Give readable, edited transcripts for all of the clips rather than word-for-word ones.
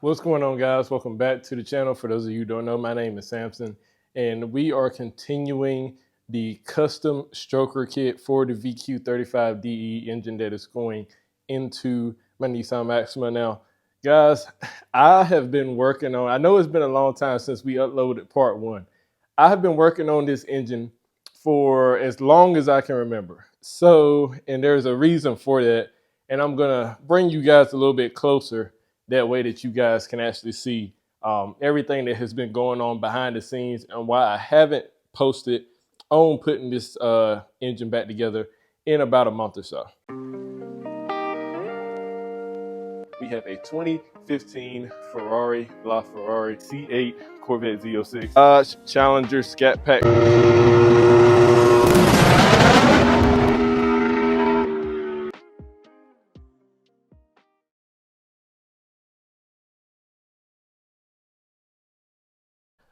What's going on, guys? Welcome back to the channel. For those of you who don't know, my name is Samson, and we are continuing the custom stroker kit for the VQ35DE engine that is going into my Nissan Maxima. Now, guys, I have been working on, I know it's been a long time since we uploaded part one. I have been working on this engine for as long as I can remember. So, and there's a reason for that, and I'm gonna bring you guys a little bit closer that way that you guys can actually see everything that has been going on behind the scenes and why I haven't posted on putting this engine back together in about a month or so. We have a 2015 Ferrari LaFerrari C8 Corvette Z06 Dodge Challenger Scat Pack.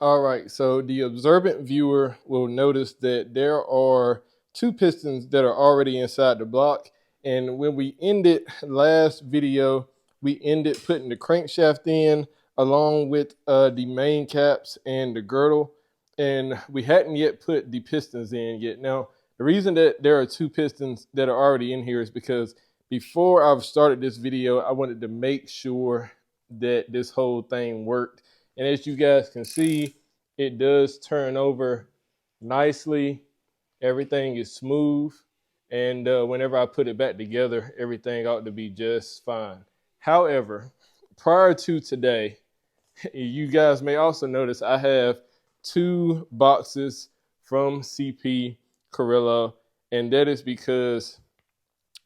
All right, so the observant viewer will notice that there are two pistons that are already inside the block. And when we ended last video, we ended putting the crankshaft in along with the main caps and the girdle. And we hadn't yet put the pistons in yet. Now, the reason that there are two pistons that are already in here is because before I've started this video, I wanted to make sure that this whole thing worked. And as you guys can see, it does turn over nicely. Everything is smooth. And whenever I put it back together, everything ought to be just fine. However, prior to today, you guys may also notice I have two boxes from CP Carrillo, and that is because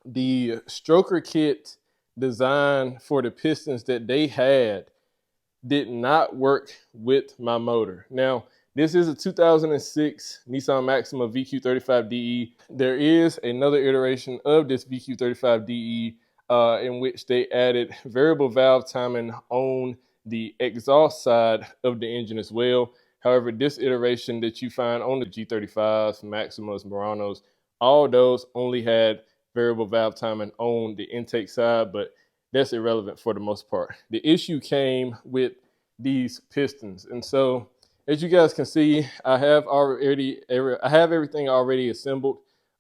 the stroker kit design for the pistons that they had did not work with my motor. Now, this is a 2006 Nissan Maxima VQ35DE. There is another iteration of this VQ35DE in which they added variable valve timing on the exhaust side of the engine as well. However, this iteration that you find on the G35s, Maximas, Muranos, all those only had variable valve timing on the intake side, but that's irrelevant for the most part. The issue came with these pistons. And so as you guys can see, I have everything already assembled.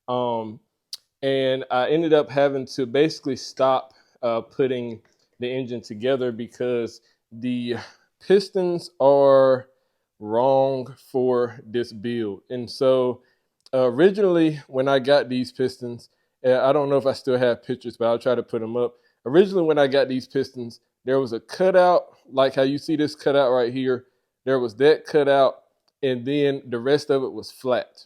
And I ended up having to basically stop putting the engine together because the pistons are wrong for this build. And so originally when I got these pistons, I don't know if I still have pictures, but I'll try to put them up. Originally when I got these pistons, there was a cutout, like how you see this cutout right here. There was that cutout, and then the rest of it was flat.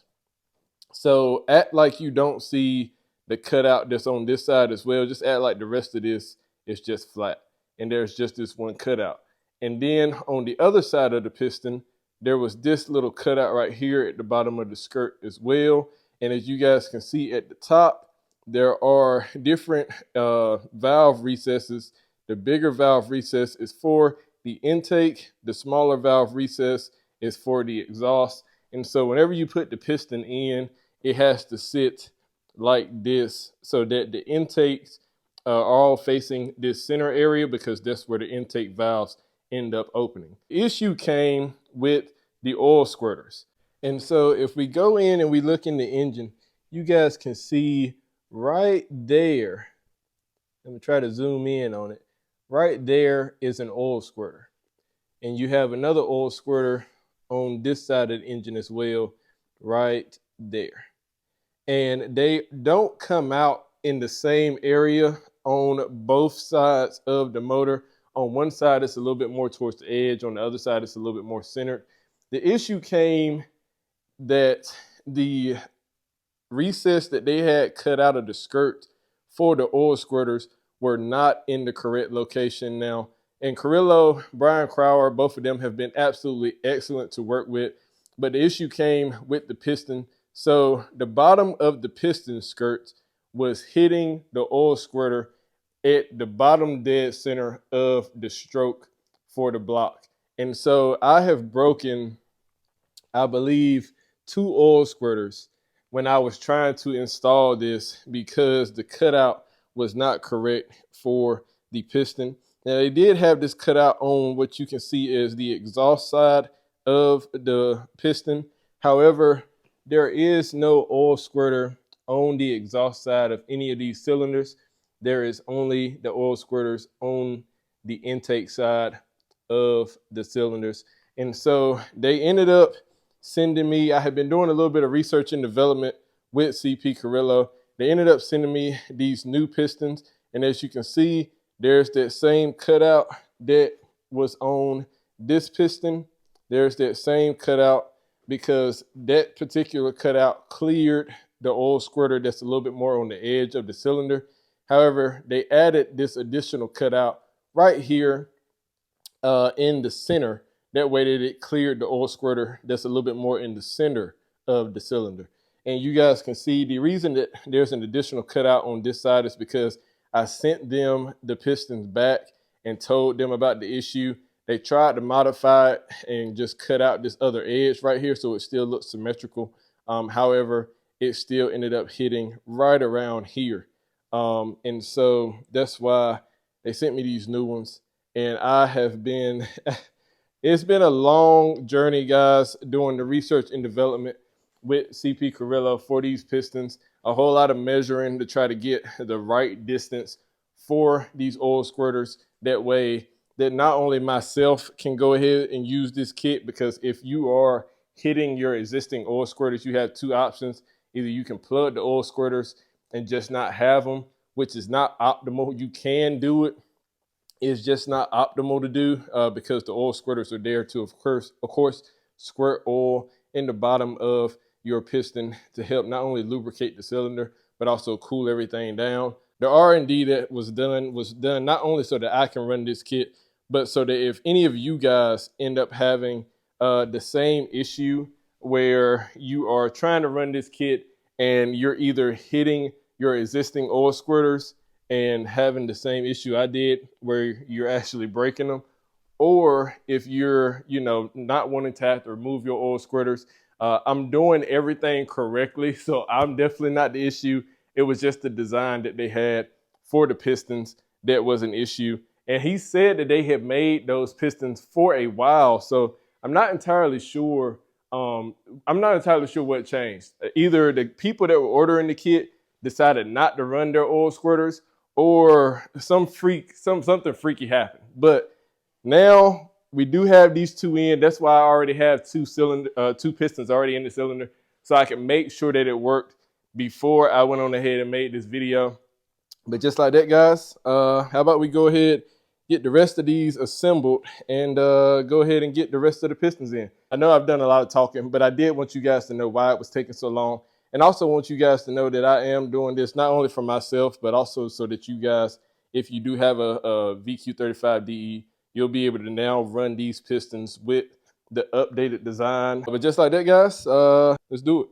So act like you don't see the cutout that's on this side as well. Just act like the rest of this is just flat, and there's just this one cutout. And then on the other side of the piston, there was this little cutout right here at the bottom of the skirt as well. And as you guys can see at the top, there are different valve recesses. The bigger valve recess is for the intake. The smaller valve recess is for the exhaust. And so whenever you put the piston in, it has to sit like this so that the intakes are all facing this center area because that's where the intake valves end up opening. The issue came with the oil squirters. And so if we go in and we look in the engine, you guys can see right there, let me try to zoom in on it. Right there is an oil squirter. And you have another oil squirter on this side of the engine as well, right there. And they don't come out in the same area on both sides of the motor. On one side, it's a little bit more towards the edge. On the other side, it's a little bit more centered. The issue came that the recess that they had cut out of the skirt for the oil squirters were not in the correct location. Now, and Carrillo, Brian Crower, both of them have been absolutely excellent to work with, but the issue came with the piston. So the bottom of the piston skirt was hitting the oil squirter at the bottom dead center of the stroke for the block. And so I have broken, I believe, 2 oil squirters when I was trying to install this because the cutout was not correct for the piston. Now they did have this cut out on what you can see as the exhaust side of the piston. However, there is no oil squirter on the exhaust side of any of these cylinders. There is only the oil squirters on the intake side of the cylinders. And so they ended up sending me, I had been doing a little bit of research and development with CP Carrillo. They ended up sending me these new pistons. And as you can see, there's that same cutout that was on this piston. There's that same cutout because that particular cutout cleared the oil squirter that's a little bit more on the edge of the cylinder. However, they added this additional cutout right here in the center. That way that it cleared the oil squirter that's a little bit more in the center of the cylinder. And you guys can see the reason that there's an additional cutout on this side is because I sent them the pistons back and told them about the issue. They tried to modify it and just cut out this other edge right here so it still looks symmetrical. However, it still ended up hitting right around here. And so that's why they sent me these new ones. And I have been, it's been a long journey, guys, doing the research and development with CP Carrillo for these pistons. A whole lot of measuring to try to get the right distance for these oil squirters. That way that not only myself can go ahead and use this kit, because if you are hitting your existing oil squirters, you have two options. Either you can plug the oil squirters and just not have them, which is not optimal. You can do it. It's just not optimal to do because the oil squirters are there to, of course, squirt oil in the bottom of your piston to help not only lubricate the cylinder, but also cool everything down. The R&D that was done not only so that I can run this kit, but so that if any of you guys end up having the same issue where you are trying to run this kit and you're either hitting your existing oil squirters and having the same issue I did where you're actually breaking them, or if you're, not wanting to have to remove your oil squirters, I'm doing everything correctly. So I'm definitely not the issue. It was just the design that they had for the pistons that was an issue. And he said that they had made those pistons for a while. So I'm not entirely sure. What changed. Either the people that were ordering the kit decided not to run their oil squirters, or something freaky happened. But now we do have these two in. That's why I already have two pistons already in the cylinder, so I can make sure that it worked before I went on ahead and made this video. But just like that, guys, how about we go ahead, get the rest of these assembled, and go ahead and get the rest of the pistons in. I know I've done a lot of talking, but I did want you guys to know why it was taking so long. And also want you guys to know that I am doing this not only for myself, but also so that you guys, if you do have a VQ35DE, you'll be able to now run these pistons with the updated design. But just like that, guys, let's do it.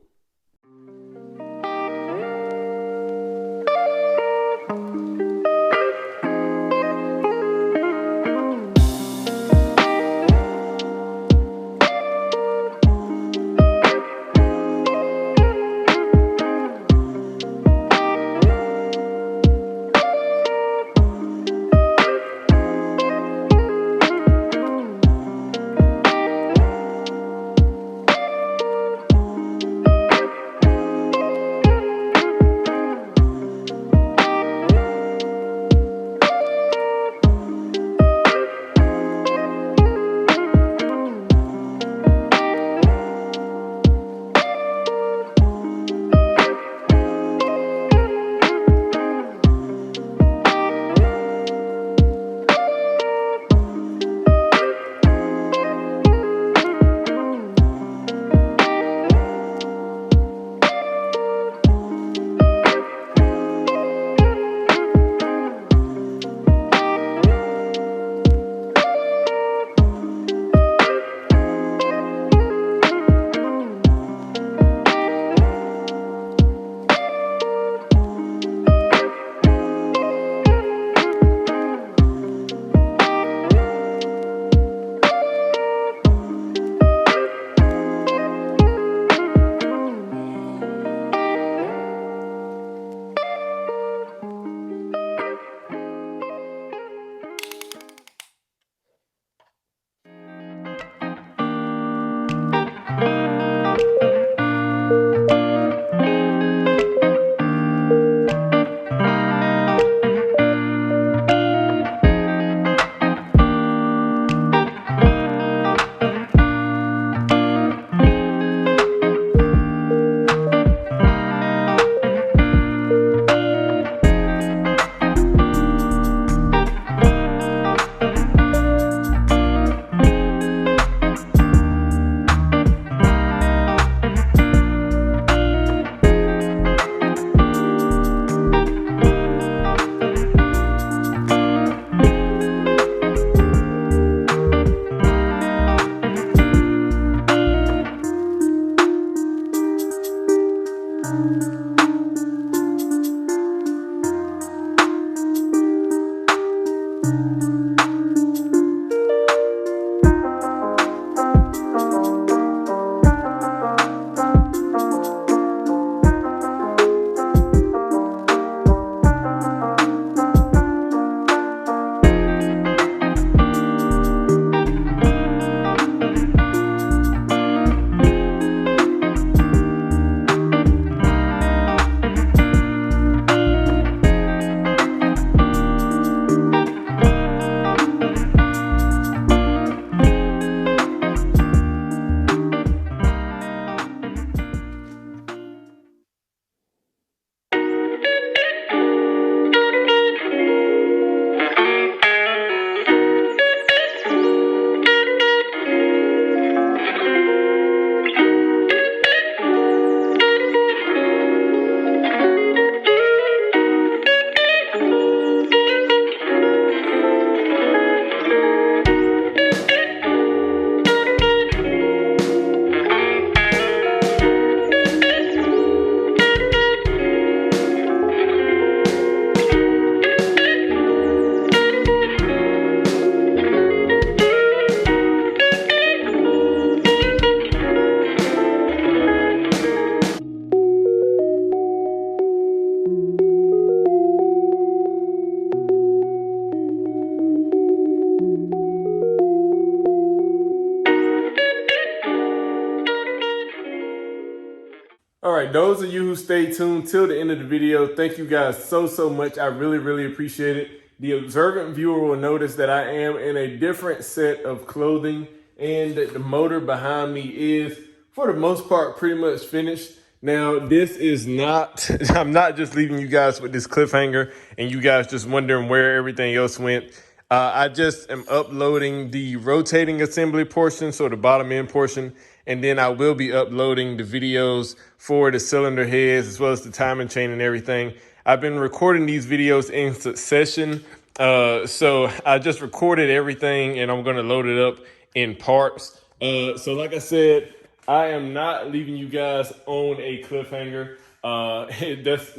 right, those of you who stay tuned till the end of the video, thank you guys so much. I really appreciate it. The observant viewer will notice that I am in a different set of clothing and that the motor behind me is, for the most part, pretty much finished. Now, this is not, I'm not just leaving you guys with this cliffhanger and you guys just wondering where everything else went. I just am uploading the rotating assembly portion, so the bottom end portion, and then I will be uploading the videos for the cylinder heads as well as the timing chain and everything. I've been recording these videos in succession, so I just recorded everything and I'm going to load it up in parts. So like I said, I am not leaving you guys on a cliffhanger.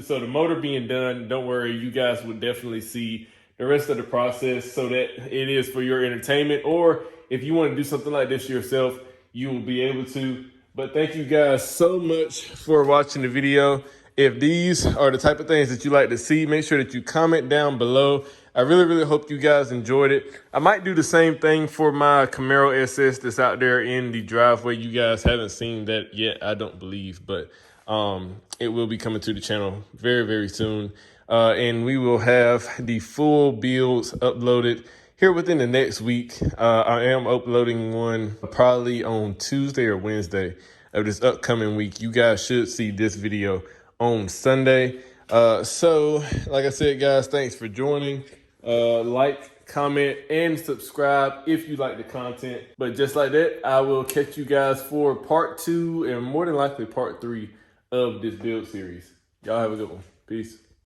So the motor being done, don't worry, you guys will definitely see the rest of the process so that it is for your entertainment, or if you want to do something like this yourself, you will be able to. But thank you guys so much for watching the video. If these are the type of things that you like to see, make sure that you comment down below. I really hope you guys enjoyed it. I might do the same thing for my Camaro SS that's out there in the driveway. You guys haven't seen that yet, I don't believe, but it will be coming to the channel very soon. And we will have the full builds uploaded here within the next week. I am uploading one probably on Tuesday or Wednesday of this upcoming week. You guys should see this video on Sunday. So like I said, guys, thanks for joining. Like, comment, and subscribe if you like the content. But just like that, I will catch you guys for part 2 and more than likely part 3 of this build series. Y'all have a good one. Peace.